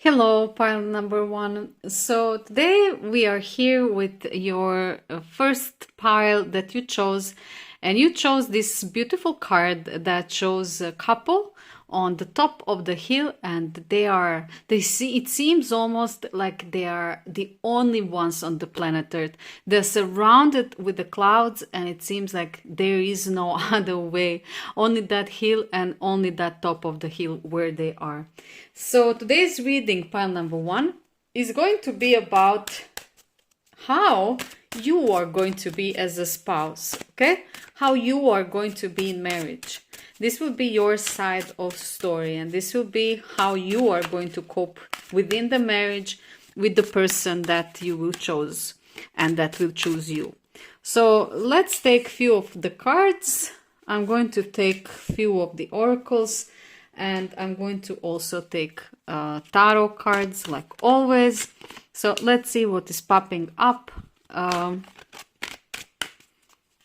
Hello, pile number one. So today we are here with your first pile that you chose, and you chose this beautiful card that shows a couple on the top of the hill, and it seems almost like they are the only ones on the planet Earth. They're surrounded with the clouds, and it seems like there is no other way, only that hill and only that top of the hill where they are. So today's reading, pile number one, is going to be about how you are going to be as a spouse, okay? How you are going to be in marriage. This will be your side of story, and this will be how you are going to cope within the marriage with the person that you will choose and that will choose you. So let's take few of the cards. I'm going to take few of the oracles, and I'm going to also take tarot cards like always. So let's see what is popping up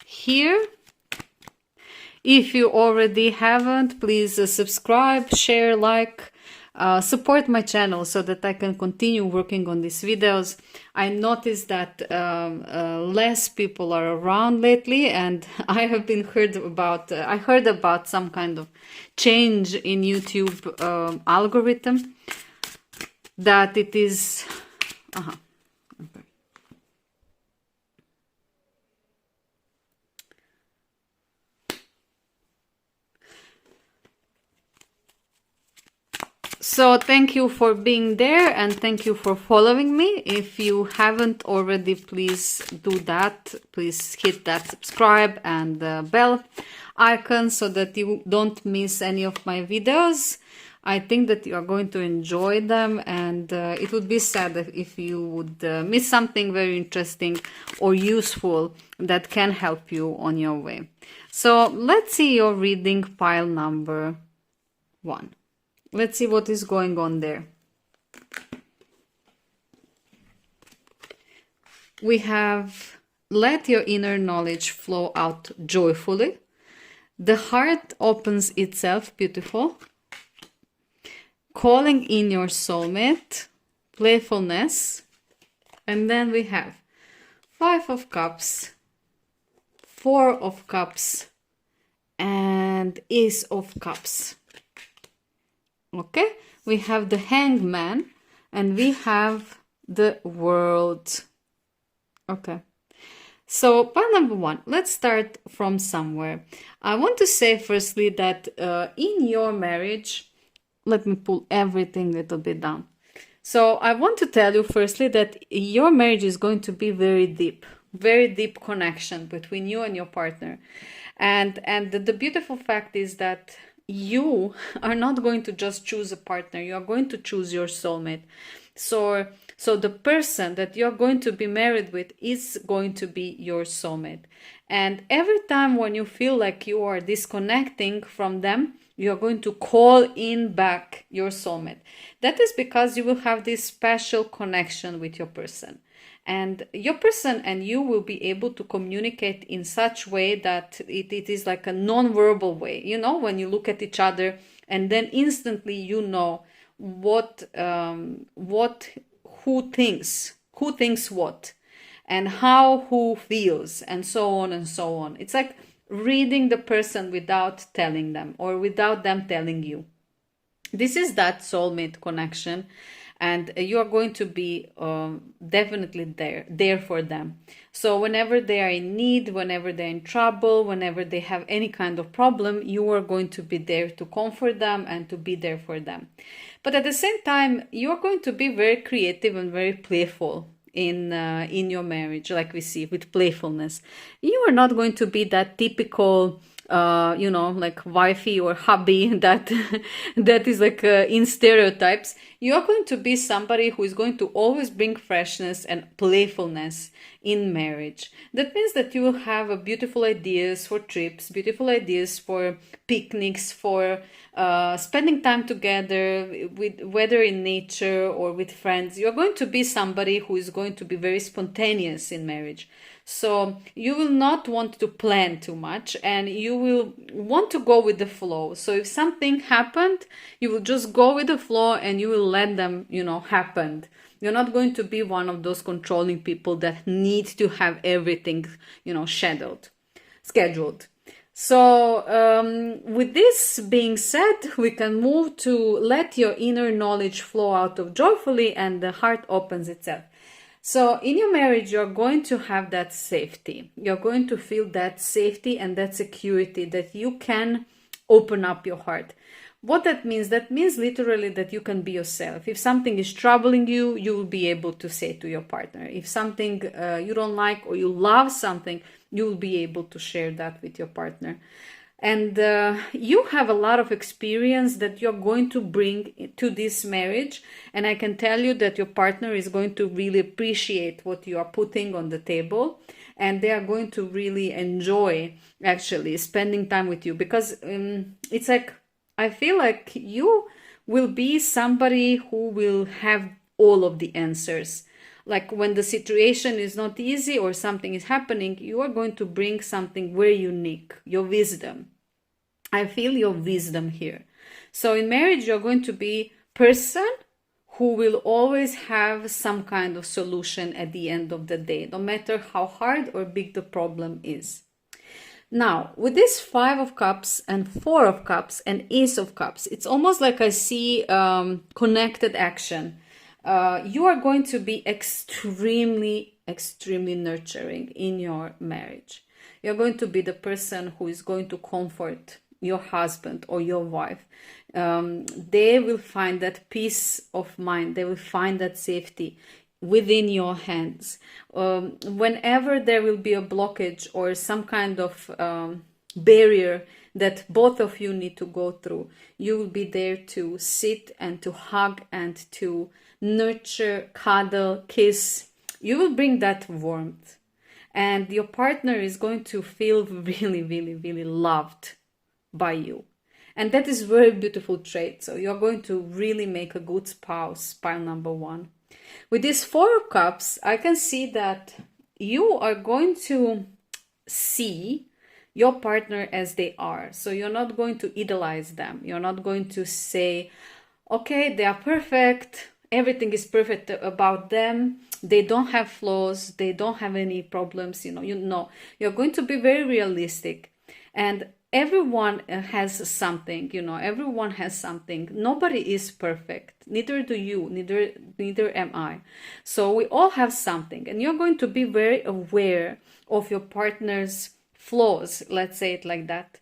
here. If you already haven't, please subscribe, share, like, support my channel so that I can continue working on these videos. I noticed that less people are around lately, and I have been heard about some kind of change in YouTube algorithm, that it is So thank you for being there, and thank you for following me. If you haven't already, please do that. Please hit that subscribe and the bell icon so that you don't miss any of my videos. I think that you are going to enjoy them, and it would be sad if you would miss something very interesting or useful that can help you on your way. So let's see your reading, pile number one. Let's see what is going on there. We have, let your inner knowledge flow out joyfully. The heart opens itself, beautiful. Calling in your soulmate, playfulness. And then we have 5 of Cups, 4 of Cups, and Ace of Cups. Okay, we have the Hangman, and we have the World. Okay, so pile number one, let's start from somewhere. I want to say firstly that in your marriage, let me pull everything a little bit down. So I want to tell you firstly that your marriage is going to be very deep connection between you and your partner. And the beautiful fact is that you are not going to just choose a partner, you are going to choose your soulmate. So the person that you're going to be married with is going to be your soulmate. And every time when you feel like you are disconnecting from them, you're going to call in back your soulmate. That is because you will have this special connection with your person. And your person and you will be able to communicate in such way that it is like a non-verbal way. You know, when you look at each other and then instantly you know who thinks what, and how who feels, and so on and so on. It's like reading the person without telling them or without them telling you. This is that soulmate connection. And you are going to be definitely there for them. So whenever they are in need, whenever they're in trouble, whenever they have any kind of problem, you are going to be there to comfort them and to be there for them. But at the same time, you are going to be very creative and very playful in your marriage, like we see with playfulness. You are not going to be that typical like wifey or hubby that is like in stereotypes. You are going to be somebody who is going to always bring freshness and playfulness in marriage. That means that you will have beautiful ideas for trips, beautiful ideas for picnics, for spending time together, with whether in nature or with friends. You're going to be somebody who is going to be very spontaneous in marriage. So you will not want to plan too much, and you will want to go with the flow. So if something happened, you will just go with the flow and you will let them, happen. You're not going to be one of those controlling people that need to have everything, scheduled. So with this being said, we can move to let your inner knowledge flow out of joyfully, and the heart opens itself. So in your marriage, you're going to have that safety. You're going to feel that safety and that security that you can open up your heart. What that means literally that you can be yourself. If something is troubling you, you will be able to say to your partner. If something you don't like, or you love something, you will be able to share that with your partner. And you have a lot of experience that you're going to bring to this marriage. And I can tell you that your partner is going to really appreciate what you are putting on the table. And they are going to really enjoy actually spending time with you. Because it's like, I feel like you will be somebody who will have all of the answers. Like when the situation is not easy or something is happening, you are going to bring something very unique, your wisdom. I feel your wisdom here. So in marriage, you're going to be person who will always have some kind of solution at the end of the day, no matter how hard or big the problem is. Now, with this 5 of Cups and 4 of Cups and Ace of Cups, it's almost like I see connected action. You are going to be extremely nurturing in your marriage. You're going to be the person who is going to comfort your husband or your wife. They will find that peace of mind. They will find that safety within your hands. Whenever there will be a blockage or some kind of barrier that both of you need to go through, you will be there to sit and to hug and to nurture, cuddle, kiss. You will bring that warmth, and your partner is going to feel really loved by you. And that is very beautiful trait. So you're going to really make a good spouse, pile number 1. With this 4 of Cups, I can see that you are going to see your partner as they are. So you're not going to idolize them. You're not going to say, okay, they are perfect. Everything is perfect about them. They don't have flaws. They don't have any problems. You're going to be very realistic. And everyone has something, everyone has something. Nobody is perfect. Neither do you, neither am I. So we all have something, and you're going to be very aware of your partner's flaws. Let's say it like that.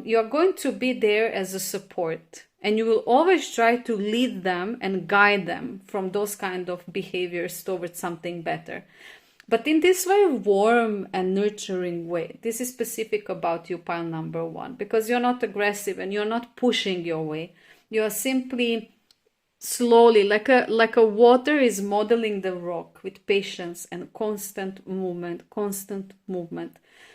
You're going to be there as a support, and you will always try to lead them and guide them from those kind of behaviors towards something better. But in this very warm and nurturing way. This is specific about you, pile number 1, because you're not aggressive and you're not pushing your way. You are simply slowly, like a water is modeling the rock with patience and constant movement.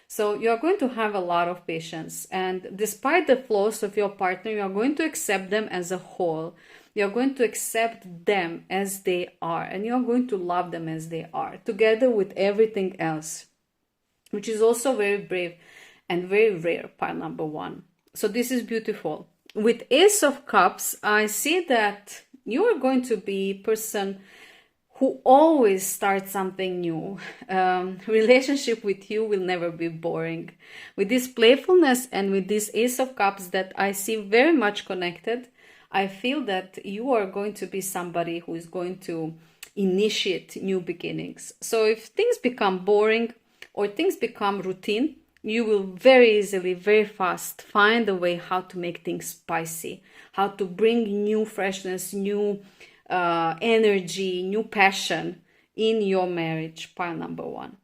So you're going to have a lot of patience. And despite the flaws of your partner, you're going to accept them as a whole. You're going to accept them as they are, and you're going to love them as they are, together with everything else, which is also very brave and very rare, pile number 1. So this is beautiful. With Ace of Cups, I see that you are going to be a person who always starts something new. Relationship with you will never be boring. With this playfulness and with this Ace of Cups that I see very much connected, I feel that you are going to be somebody who is going to initiate new beginnings. So if things become boring or things become routine, you will very easily, very fast find a way how to make things spicy, how to bring new freshness, new energy, new passion in your marriage, pile number 1.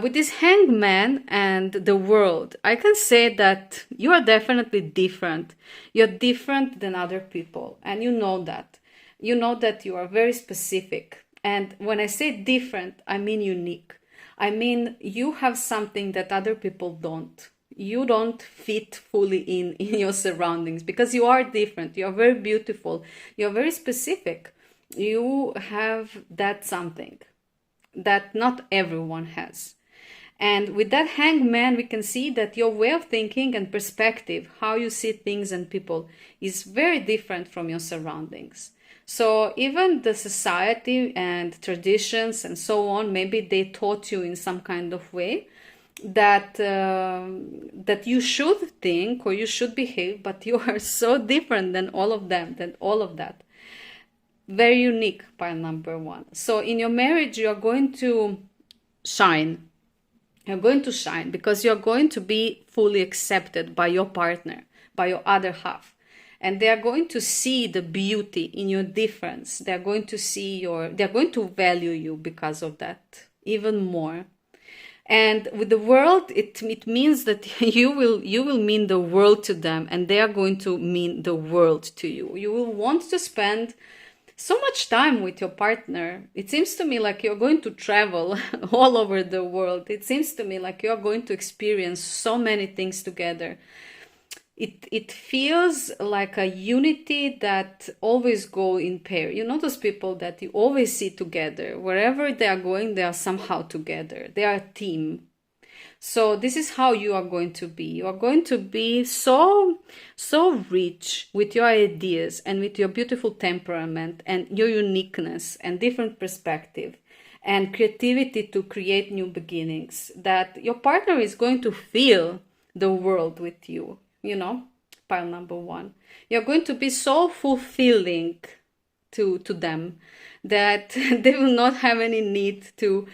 With this Hangman and the World, I can say that you are definitely different. You're different than other people, and you know that. You know that you are very specific. And when I say different, I mean unique. I mean you have something that other people don't. You don't fit fully in your surroundings because you are different. You are very beautiful. You're very specific. You have that something. that not everyone has. And with that hangman, we can see that your way of thinking and perspective, how you see things and people, is very different from your surroundings. So even the society and traditions and so on, maybe they taught you in some kind of way that that you should think or you should behave, but you are so different than all of them, than all of that. Very unique, pile number one. So in your marriage, you are going to shine. You're going to shine because you're going to be fully accepted by your partner, by your other half. And they are going to see the beauty in your difference. They're going to they're going to value you because of that even more. And with the world, it means that you will mean the world to them, and they are going to mean the world to you. You will want to spend so much time with your partner. It seems to me like you're going to travel all over the world. It seems to me like you're going to experience so many things together. It feels like a unity that always go in pair. You know those people that you always see together. Wherever they are going, they are somehow together. They are a team. So this is how you are going to be. You are going to be so rich with your ideas and with your beautiful temperament and your uniqueness and different perspective and creativity to create new beginnings, that your partner is going to feel the world with you, you know, pile number one. You're going to be so fulfilling to them that they will not have any need to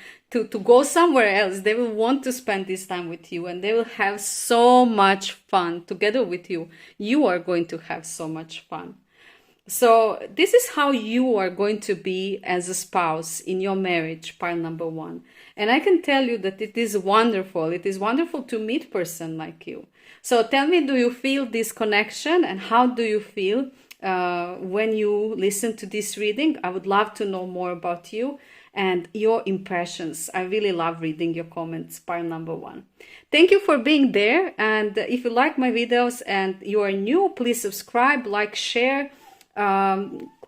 go somewhere else. They will want to spend this time with you, and they will have so much fun together with you. You are going to have so much fun. So this is how you are going to be as a spouse in your marriage, pile number one. And I can tell you that it is wonderful. It is wonderful to meet a person like you. So tell me, do you feel this connection, and how do you feel when you listen to this reading? I would love to know more about you and your impressions. I really love reading your comments, pile number one. Thank you for being there. And if you like my videos and you are new, please subscribe, like, share,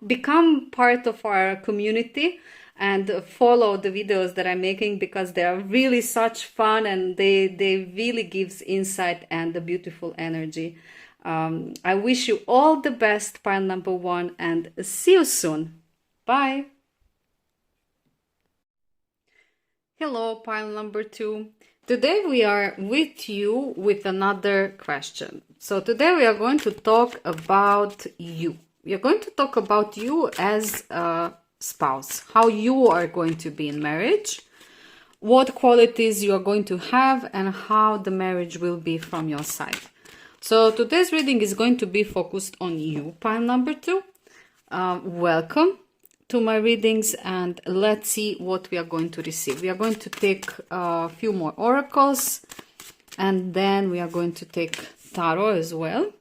become part of our community and follow the videos that I'm making, because they are really such fun and they really gives insight and the beautiful energy. I wish you all the best, pile number one, and see you soon. Bye. Hello, pile number two. Today we are with you with another question. So today we are going to talk about you. We are going to talk about you as a spouse, how you are going to be in marriage, what qualities you are going to have, and how the marriage will be from your side. So today's reading is going to be focused on you, pile number two. Welcome to my readings, and let's see what we are going to receive. We are going to take a few more oracles, and then we are going to take tarot as well.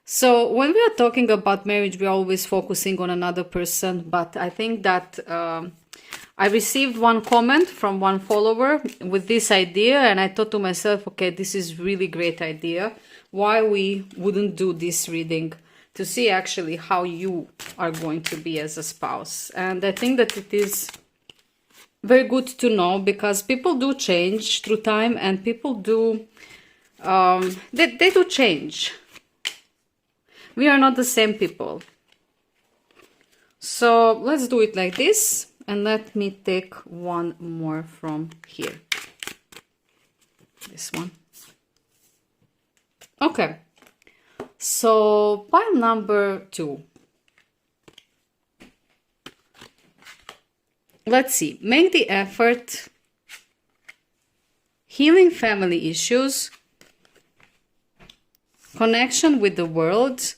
So when we are talking about marriage, we are always focusing on another person, but I think that I received one comment from one follower with this idea, and I thought to myself, okay, this is really great idea. Why we wouldn't do this reading to see actually how you are going to be as a spouse. And I think that it is very good to know, because people do change through time, and people do, they do change. We are not the same people. So let's do it like this. And let me take one more from here. This one. Okay. So pile number two. Let's see. Make the effort. Healing family issues. Connection with the world.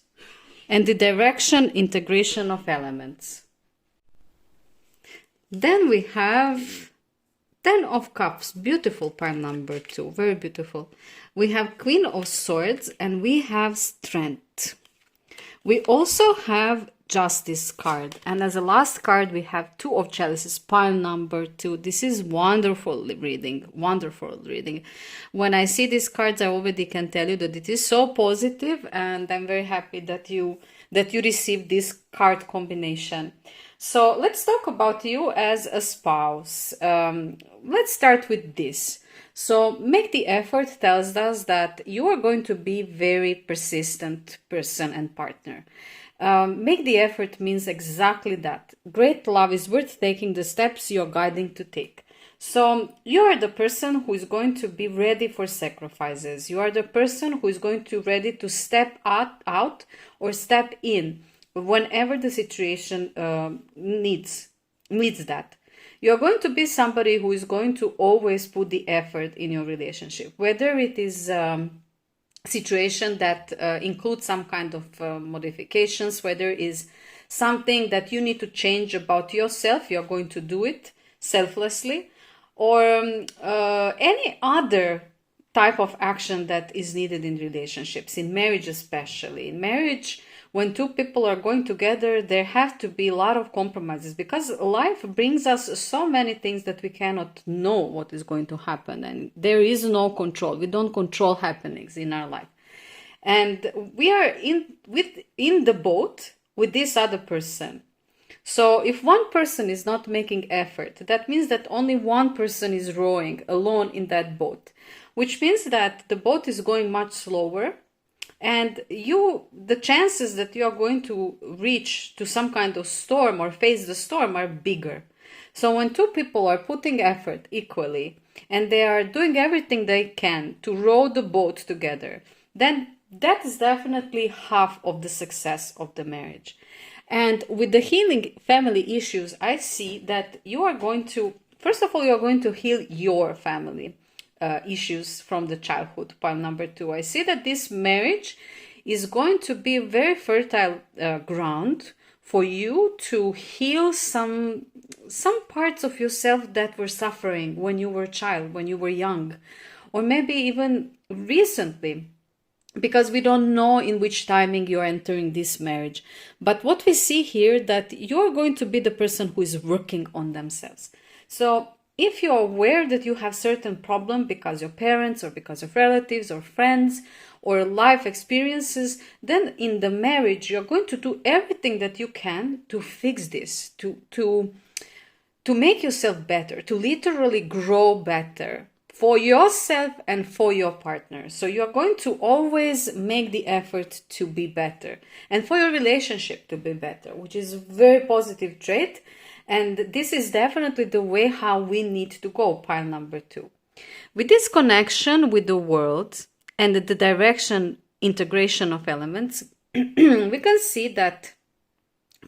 And the direction, integration of elements. Then we have 10 of Cups. Beautiful pile number two. Very beautiful. We have Queen of Swords, and we have Strength. We also have Justice card. And as a last card, we have Two of Chalices, pile number two. This is wonderful reading. Wonderful reading. When I see these cards, I already can tell you that it is so positive, and I'm very happy that you received this card combination. So let's talk about you as a spouse. Let's start with this. So make the effort tells us that you are going to be very persistent person and partner. Make the effort means exactly that. Great love is worth taking the steps you're guiding to take. So you are the person who is going to be ready for sacrifices. You are the person who is going to ready to step out or step in whenever the situation needs that. You are going to be somebody who is going to always put the effort in your relationship, whether it is situation that includes some kind of modifications, whether it is something that you need to change about yourself, you're going to do it selflessly, or any other type of action that is needed in relationships, in marriage especially. In marriage, when two people are going together, there have to be a lot of compromises, because life brings us so many things that we cannot know what is going to happen, and there is no control. We don't control happenings in our life, and we are in the boat with this other person. So if one person is not making effort, that means that only one person is rowing alone in that boat, which means that the boat is going much slower, and the chances that you are going to reach to some kind of storm or face the storm are bigger. So when two people are putting effort equally and they are doing everything they can to row the boat together, then that is definitely half of the success of the marriage. And with the healing family issues, I see that you are going to, first of all, you are going to heal your family issues from the childhood. Pile number 2. I see that this marriage is going to be a very fertile ground for you to heal some parts of yourself that were suffering when you were a child, when you were young, or maybe even recently, because we don't know in which timing you're entering this marriage. But what we see here, that you're going to be the person who is working on themselves. So if you're aware that you have certain problem because your parents or because of relatives or friends or life experiences, then in the marriage you're going to do everything that you can to fix this, to make yourself better, to literally grow better for yourself and for your partner. So you're going to always make the effort to be better, and for your relationship to be better, which is a very positive trait. And this is definitely the way how we need to go, pile number 2. With this connection with the world and the direction integration of elements, we can see that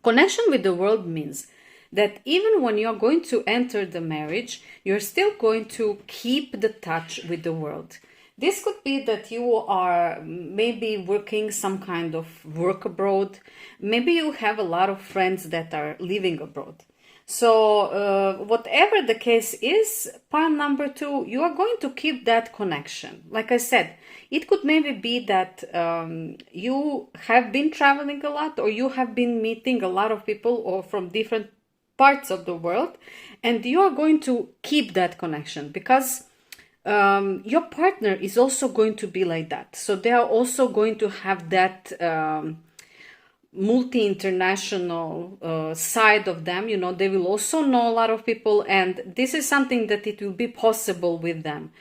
connection with the world means that even when you're going to enter the marriage, you're still going to keep the touch with the world. This could be that you are maybe working some kind of work abroad. Maybe you have a lot of friends that are living abroad. So whatever the case is, pile number 2, you are going to keep that connection. Like I said, it could maybe be that you have been traveling a lot, or you have been meeting a lot of people or from different parts of the world, and you are going to keep that connection because your partner is also going to be like that. So they are also going to have that multi-international side of them. You know, they will also know a lot of people, and this is something that it will be possible with them.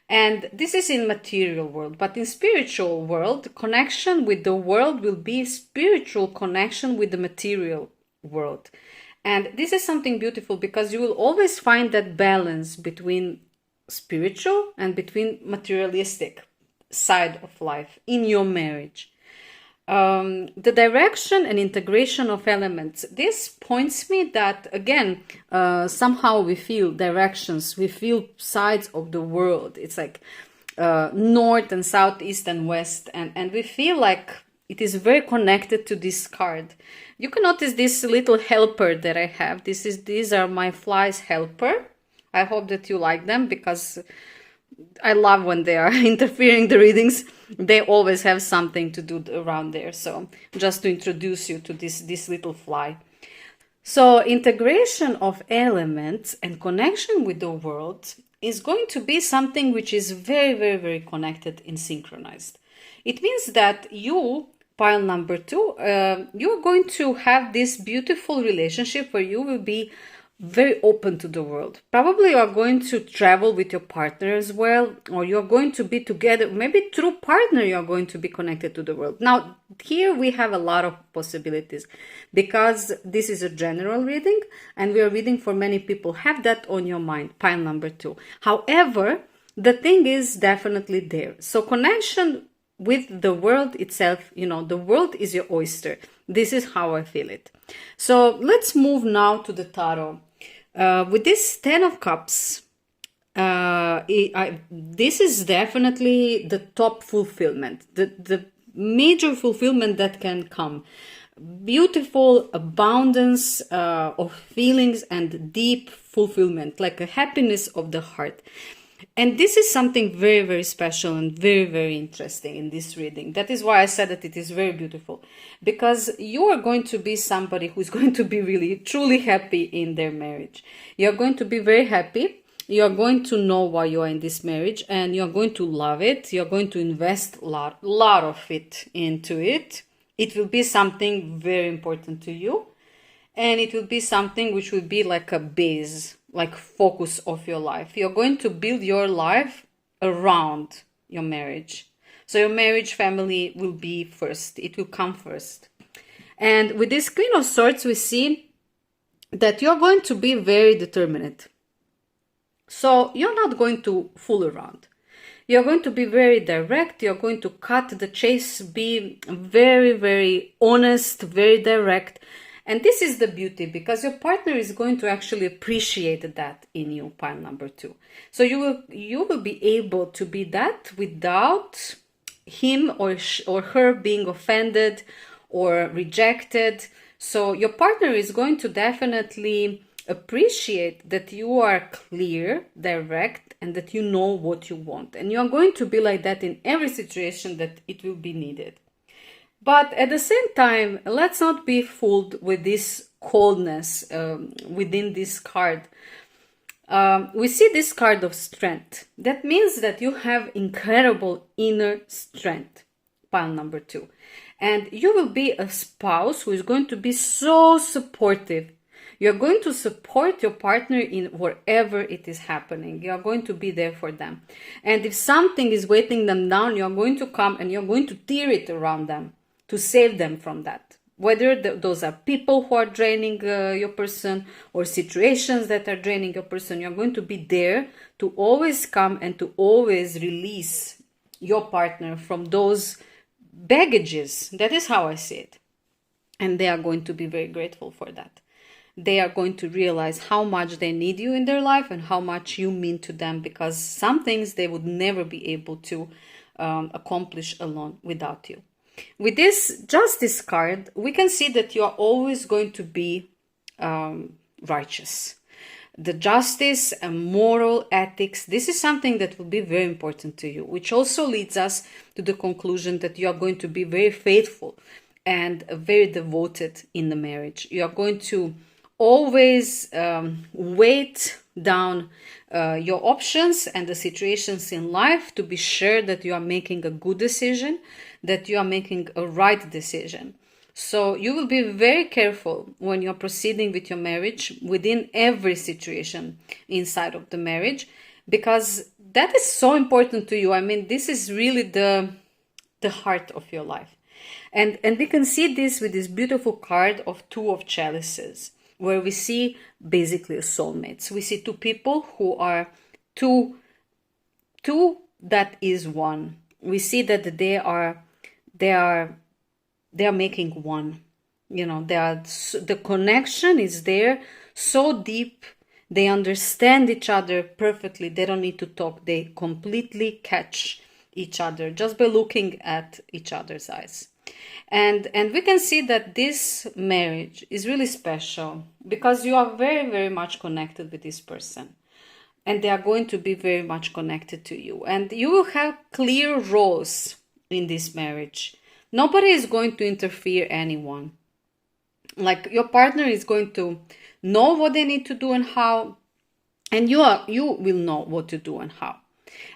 And this is in material world, but in spiritual world, connection with the world will be spiritual connection with the material world. And this is something beautiful because you will always find that balance between spiritual and between materialistic side of life in your marriage. The direction and integration of elements. This points me that, again, somehow we feel directions, we feel sides of the world. It's like north and south, east and west. And we feel like it is very connected to this card. You can notice this little helper that I have. These are my flies helper. I hope that you like them because I love when they are interfering the readings. They always have something to do around there. So just to introduce you to this little fly. So integration of elements and connection with the world is going to be something which is very, very, very connected and synchronized. It means that you, pile number 2, you're going to have this beautiful relationship where you will be very open to the world. Probably you are going to travel with your partner as well, or you're going to be together. Maybe through partner you're going to be connected to the world. Now, here we have a lot of possibilities because this is a general reading and we are reading for many people. Have that on your mind, pile number 2. However, the thing is definitely there. So connection with the world itself, the world is your oyster. This is how I feel it. So let's move now to the tarot. With this 10 of Cups, this is definitely the top fulfillment, the major fulfillment that can come. Beautiful abundance of feelings and deep fulfillment, like a happiness of the heart. And this is something very, very special and very, very interesting in this reading. That is why I said that it is very beautiful. Because you are going to be somebody who is going to be really, truly happy in their marriage. You're going to be very happy. You're going to know why you are in this marriage. And you're going to love it. You're going to invest a lot of it into it. It will be something very important to you. And it will be something which will be like a base, like focus of your life. You're going to build your life around your marriage. So your marriage family will be first. It will come first. And with this Queen of Swords, we see that you're going to be very determined. So you're not going to fool around. You're going to be very direct. You're going to cut the chase, be very, very honest, very direct. And this is the beauty, because your partner is going to actually appreciate that in you, pile number 2. So you will be able to be that without him or her being offended or rejected. So your partner is going to definitely appreciate that you are clear, direct, and that you know what you want. And you're going to be like that in every situation that it will be needed. But at the same time, let's not be fooled with this coldness within this card. We see this card of strength. That means that you have incredible inner strength, pile number 2. And you will be a spouse who is going to be so supportive. You're going to support your partner in wherever it is happening. You're going to be there for them. And if something is weighting them down, you're going to come and you're going to tear it around them, to save them from that. Whether those are people who are draining your person or situations that are draining your person, you're going to be there to always come and to always release your partner from those baggages. That is how I see it. And they are going to be very grateful for that. They are going to realize how much they need you in their life and how much you mean to them, because some things they would never be able to accomplish alone without you. With this Justice card, we can see that you are always going to be righteous. The justice and moral ethics, this is something that will be very important to you, which also leads us to the conclusion that you are going to be very faithful and very devoted in the marriage. You are going to always weight down your options and the situations in life to be sure that you are making a good decision, that you are making a right decision. So you will be very careful when you're proceeding with your marriage within every situation inside of the marriage, because that is so important to you. I mean, this is really the heart of your life. And we can see this with this beautiful card of Two of Chalices, where we see basically soulmates. We see two people who are two that is one. We see that they are making one. You know, the connection is there, so deep. They understand each other perfectly. They don't need to talk. They completely catch each other just by looking at each other's eyes. And we can see that this marriage is really special because you are very, very much connected with this person. And they are going to be very much connected to you. And you will have clear roles in this marriage. Nobody is going to interfere anyone. Like, your partner is going to know what they need to do and how. And you will know what to do and how.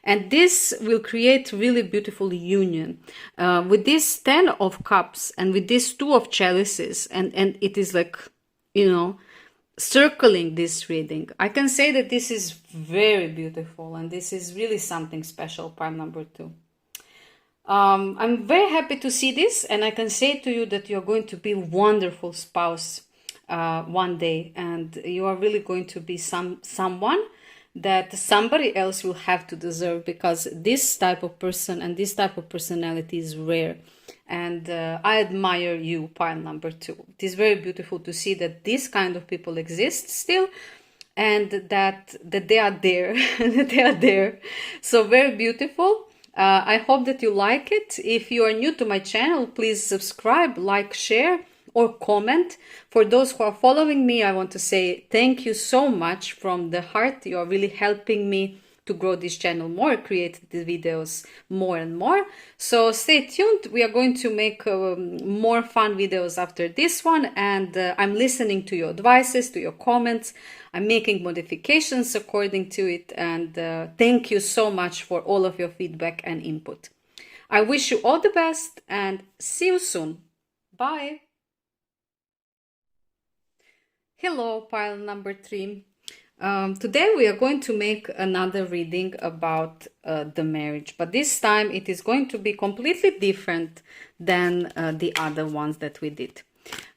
And this will create really beautiful union. With this 10 of cups and with this 2 of chalices, and it is like, you know, circling this reading, I can say that this is very beautiful and this is really something special, pile number 2. I'm very happy to see this, and I can say to you that you're going to be a wonderful spouse one day, and you are really going to be someone that somebody else will have to deserve, because this type of person and this type of personality is rare. And I admire you, pile number 2. It is very beautiful to see that this kind of people exist still, and that they are there, that they are there. So very beautiful. I hope that you like it. If you are new to my channel, please subscribe, like, share, or comment. For those who are following me, I want to say thank you so much from the heart. You are really helping me to grow this channel more, create the videos more and more. So stay tuned. We are going to make more fun videos after this one, and I'm listening to your advices, to your comments. I'm making modifications according to it, and thank you so much for all of your feedback and input. I wish you all the best and see you soon. Bye. Hello, pile number 3. Today we are going to make another reading about the marriage, but this time it is going to be completely different than the other ones that we did.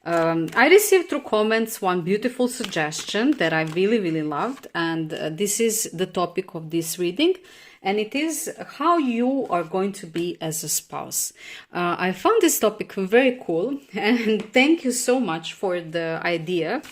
I received through comments one beautiful suggestion that I really loved, and this is the topic of this reading, and it is how you are going to be as a spouse. I found this topic very cool, and thank you so much for the idea.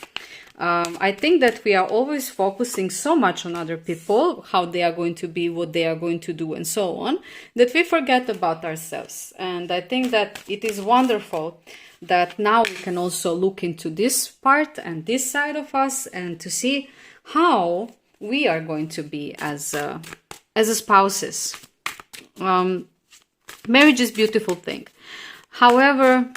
I think that we are always focusing so much on other people, how they are going to be, what they are going to do, and so on, that we forget about ourselves. And I think that it is wonderful that now we can also look into this part and this side of us, and to see how we are going to be as spouses. Marriage is a beautiful thing. However,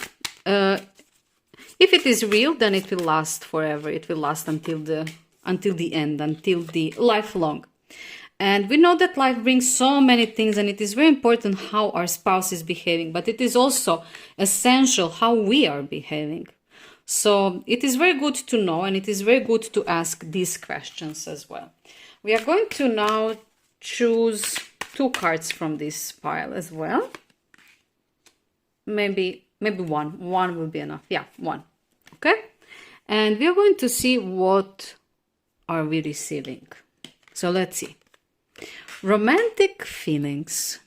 if it is real, then it will last forever. It will last until the end, until the lifelong. And we know that life brings so many things, and it is very important how our spouse is behaving, but it is also essential how we are behaving. So it is very good to know, and it is very good to ask these questions as well. We are going to now choose 2 cards from this pile as well. Maybe one. One will be enough. Yeah, 1. Okay? And we are going to see what are we receiving. So let's see. Romantic feelings.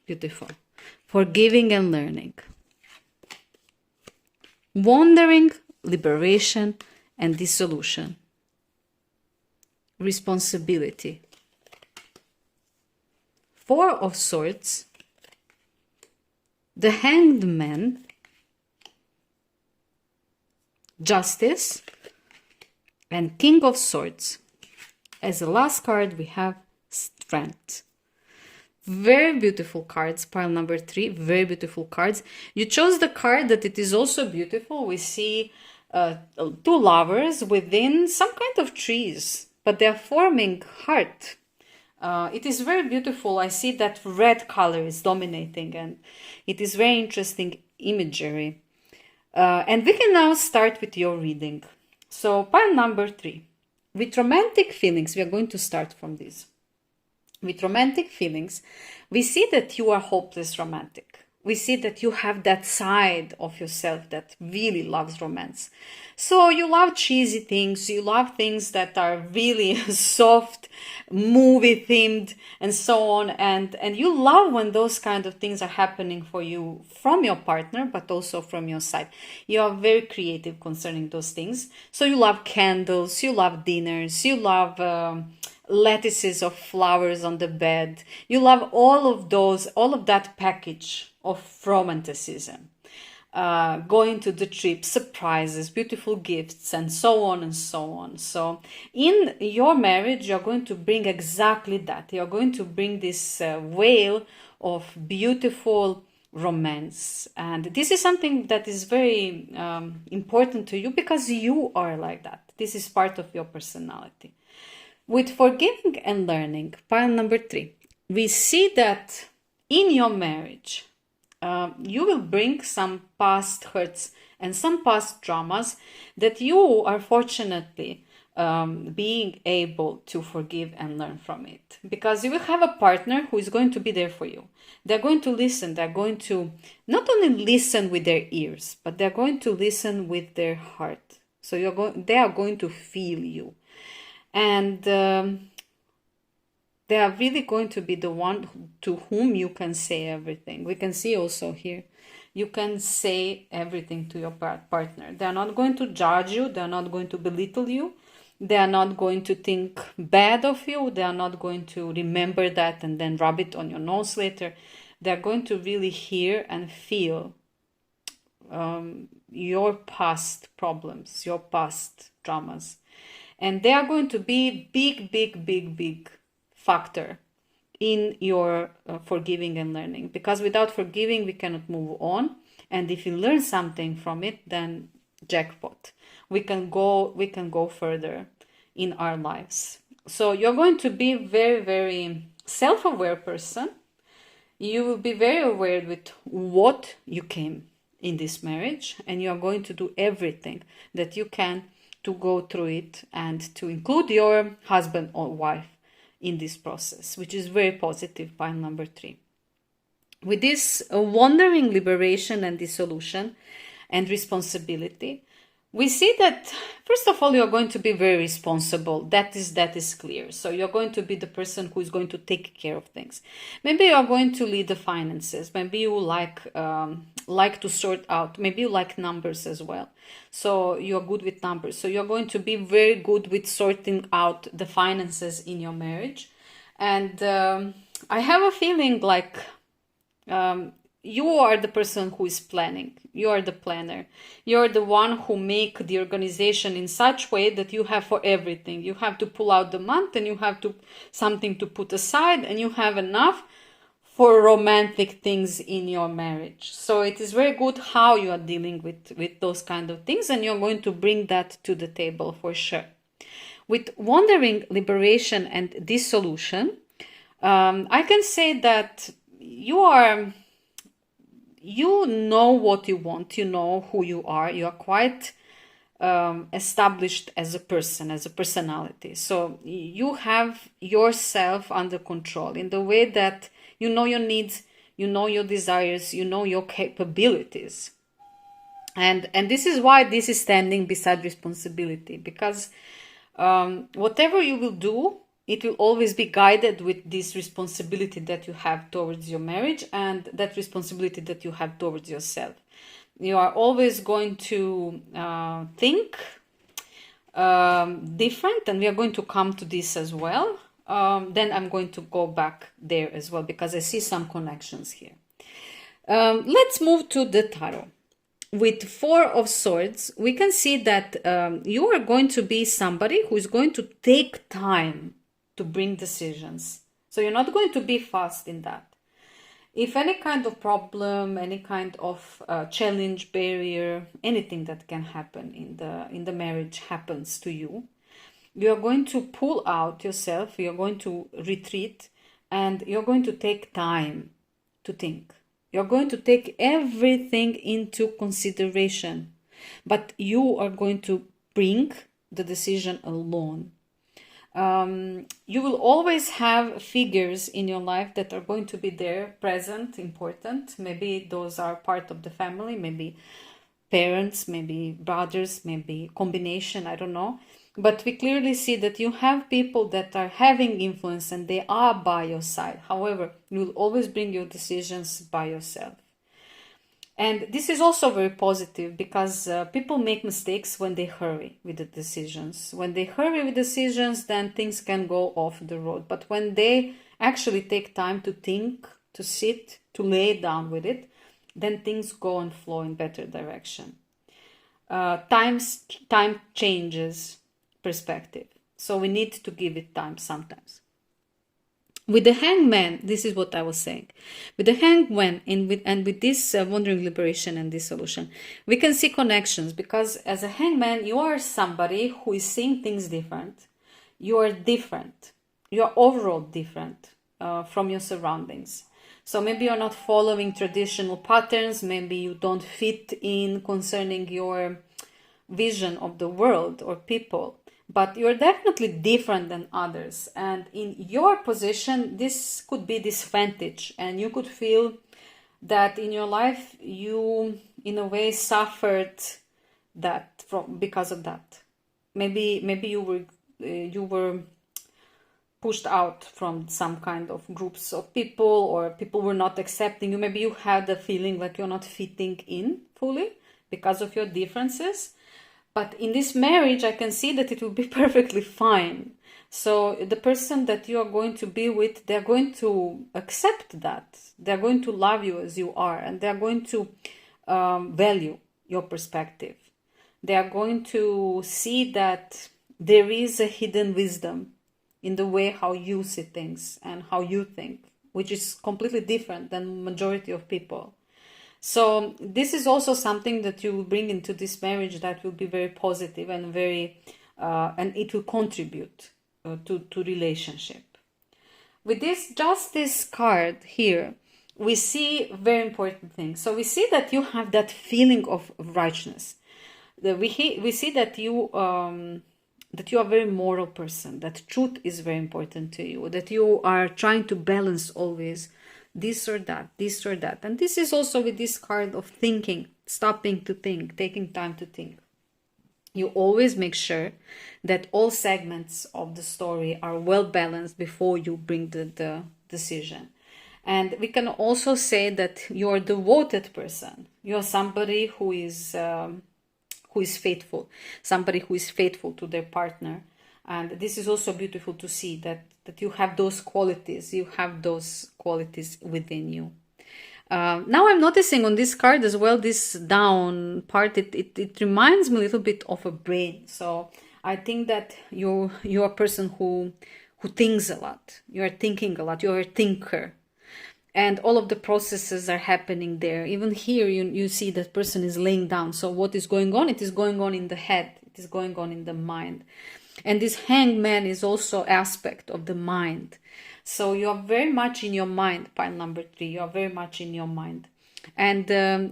Beautiful. Forgiving and learning. Wandering, liberation, and dissolution. Responsibility. 4 of Swords. The Hanged Man. Justice. And King of Swords. As the last card, we have Strength. Very beautiful cards, pile number 3. Very beautiful cards. You chose the card that it is also beautiful. We see 2 lovers within some kind of trees, but they are forming heart. It is very beautiful. I see that red color is dominating, and it is very interesting imagery. And we can now start with your reading. So pile number 3. With romantic feelings, we are going to start from this. With romantic feelings, we see that you are hopeless romantic. We see that you have that side of yourself that really loves romance. So you love cheesy things, you love things that are really soft, movie themed, and so on. And you love when those kind of things are happening for you from your partner, but also from your side. You are very creative concerning those things. So you love candles, you love dinners, you love lettuces of flowers on the bed. You love all of those, all of that package of romanticism. Going to the trip, surprises, beautiful gifts, and so on and so on. So in your marriage, you're going to bring exactly that. You're going to bring this whale of beautiful romance. And this is something that is very important to you, because you are like that. This is part of your personality. With forgiving and learning, pile number 3. we see that in your marriage, you will bring some past hurts and some past traumas that you are fortunately being able to forgive and learn from it. Because you will have a partner who is going to be there for you. They're going to listen. They're going to not only listen with their ears, but they're going to listen with their heart. So they are going to feel you. And they are really going to be the one to whom you can say everything. We can see also here, you can say everything to your partner. They are not going to judge you. They are not going to belittle you. They are not going to think bad of you. They are not going to remember that and then rub it on your nose later. They are going to really hear and feel your past problems, your past traumas. And they are going to be big factor in your forgiving and learning. Because without forgiving, we cannot move on. And if you learn something from it, then jackpot. We can go further in our lives. So you're going to be very self-aware person. You will be very aware with what you came in this marriage, and you are going to do everything that you can to go through it and to include your husband or wife in this process, which is very positive. Pile number 3. With this wandering liberation and dissolution and responsibility, we see that, first of all, you're going to be very responsible. That is clear. So you're going to be the person who is going to take care of things. Maybe you're going to lead the finances. Maybe you like to sort out. Maybe you like numbers as well. So you're good with numbers. So you're going to be very good with sorting out the finances in your marriage. And I have a feeling like you are the person who is planning. You are the planner. You're the one who make the organization in such way that you have for everything. You have to pull out the month, and you have something to put aside, and you have enough for romantic things in your marriage. So it is very good how you are dealing with those kind of things, and you're going to bring that to the table for sure. With wandering liberation and dissolution, I can say that you know what you want, you know who you are quite established as a person, as a personality. So you have yourself under control in the way that you know your needs, you know your desires, you know your capabilities. And this is why this is standing beside responsibility, because whatever you will do, it will always be guided with this responsibility that you have towards your marriage and that responsibility that you have towards yourself. You are always going to think different, and we are going to come to this as well. Then I'm going to go back there as well, because I see some connections here. Let's move to the tarot. With 4 of Swords, we can see that you are going to be somebody who is going to take time to bring decisions. So you're not going to be fast in that. If any kind of problem, any kind of challenge, barrier, anything that can happen in the marriage happens to you, you are going to pull out yourself, you're going to retreat, and you're going to take time to think. You're going to take everything into consideration, but you are going to bring the decision alone. You will always have figures in your life that are going to be there, present, important. Maybe those are part of the family, maybe parents, maybe brothers, maybe combination, I don't know. But we clearly see that you have people that are having influence and they are by your side. However, you will always bring your decisions by yourself. And this is also very positive, because people make mistakes when they hurry with the decisions. When they hurry with decisions, then things can go off the road. But when they actually take time to think, to sit, to lay down with it, then things go and flow in better direction. Time changes perspective. So we need to give it time sometimes. With the Hangman, this is what I was saying. With the Hangman and with this wandering liberation and dissolution, we can see connections, because as a Hangman, you are somebody who is seeing things different. You are different. You are overall different. from your surroundings. So maybe you're not following traditional patterns, maybe you don't fit in concerning your vision of the world or people, but you're definitely different than others. And in your position, this could be disadvantage, and you could feel that in your life you in a way suffered that because of that. Maybe you were pushed out from some kind of groups of people, or people were not accepting you. Maybe you had the feeling like you're not fitting in fully because of your differences. But in this marriage, I can see that it will be perfectly fine. So the person that you are going to be with, they're going to accept that. They're going to love you as you are, and they're going to value your perspective. They are going to see that there is a hidden wisdom in the way how you see things and how you think, which is completely different than majority of people. So this is also something that you will bring into this marriage that will be very positive and very, and it will contribute to relationship. With this Justice card here, we see very important things. So we see that you have that feeling of righteousness. We see that you are a very moral person, that truth is very important to you, that you are trying to balance always this or that. And this is also with this card of thinking, stopping to think, taking time to think. You always make sure that all segments of the story are well balanced before you bring the decision. And we can also say that you're a devoted person. You're somebody who is faithful, somebody who is faithful to their partner. And this is also beautiful to see that you have those qualities. You have those qualities within you. Now I'm noticing on this card as well, this down part, it reminds me a little bit of a brain. So I think that you're a person who thinks a lot. You're thinking a lot. You're a thinker. And all of the processes are happening there. Even here, you see that person is laying down. So what is going on? It is going on in the head. It is going on in the mind. And this hangman is also aspect of the mind. So you are very much in your mind, pile number 3. You are very much in your mind. And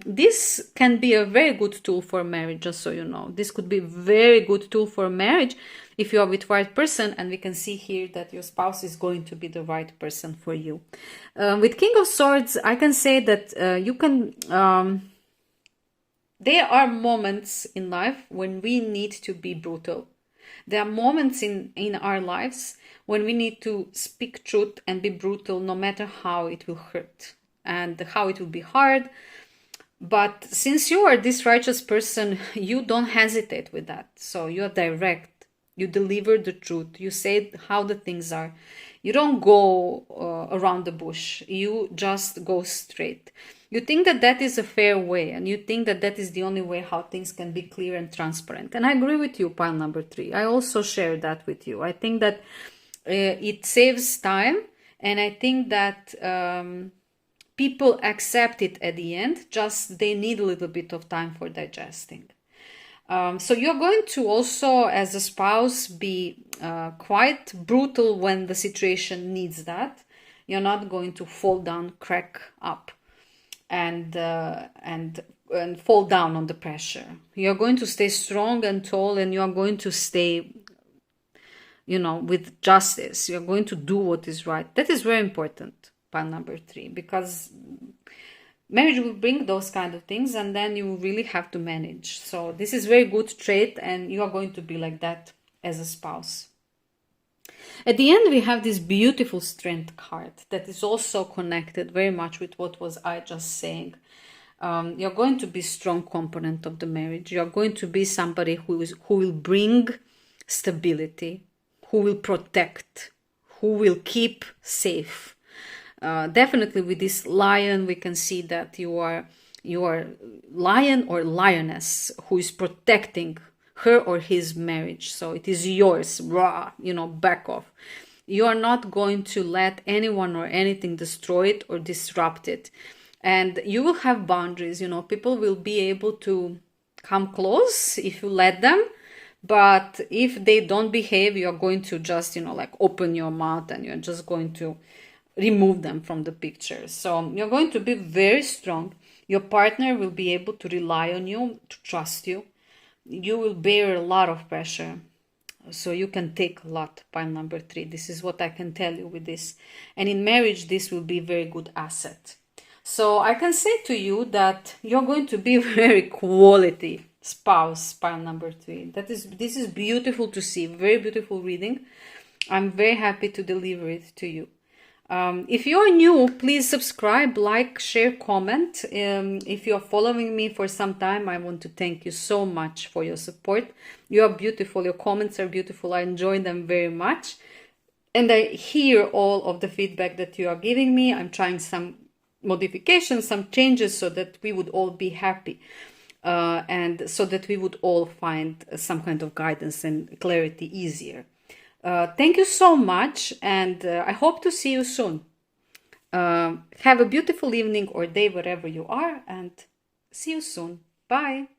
this can be a very good tool for marriage, just so you know. This could be a very good tool for marriage if you are with the right person, and we can see here that your spouse is going to be the right person for you. With King of Swords, I can say that you can... there are moments in life when we need to be brutal. There are moments in our lives when we need to speak truth and be brutal, no matter how it will hurt and how it will be hard. But since you are this righteous person, you don't hesitate with that. So you're direct. You deliver the truth. You say how the things are. You don't go around the bush. You just go straight. You think that that is a fair way, and you think that that is the only way how things can be clear and transparent. And I agree with you, pile number 3. I also share that with you. I think that it saves time, and I think that people accept it at the end, just they need a little bit of time for digesting. So you're going to also, as a spouse, be quite brutal when the situation needs that. You're not going to fall down, crack up, and fall down on the pressure. You're going to stay strong and tall, and you're going to stay, with justice. You're going to do what is right. That is very important, pile number 3, because marriage will bring those kind of things, and then you really have to manage. So this is very good trait, and you are going to be like that as a spouse. At the end, we have this beautiful Strength card that is also connected very much with what was I just saying. You're going to be strong component of the marriage. You're going to be somebody who will bring stability, who will protect, who will keep safe. Definitely with this lion, we can see that you are lion or lioness who is protecting her or his marriage. So it is yours, back off. You are not going to let anyone or anything destroy it or disrupt it. And you will have boundaries, people will be able to come close if you let them. But if they don't behave, you're going to just, open your mouth, and you're just going to remove them from the picture. So you're going to be very strong. Your partner will be able to rely on you, to trust you. You will bear a lot of pressure, so you can take a lot. Pile number 3. This is what I can tell you with this. And in marriage, this will be a very good asset. So I can say to you that you're going to be very quality spouse. Pile number 3. This is beautiful to see. Very beautiful reading. I'm very happy to deliver it to you. If you're new, please subscribe, like, share, comment. If you're following me for some time, I want to thank you so much for your support. You are beautiful. Your comments are beautiful. I enjoy them very much. And I hear all of the feedback that you are giving me. I'm trying some modifications, some changes, so that we would all be happy. And so that we would all find some kind of guidance and clarity easier. Thank you so much, and I hope to see you soon. Have a beautiful evening or day wherever you are, and see you soon. Bye.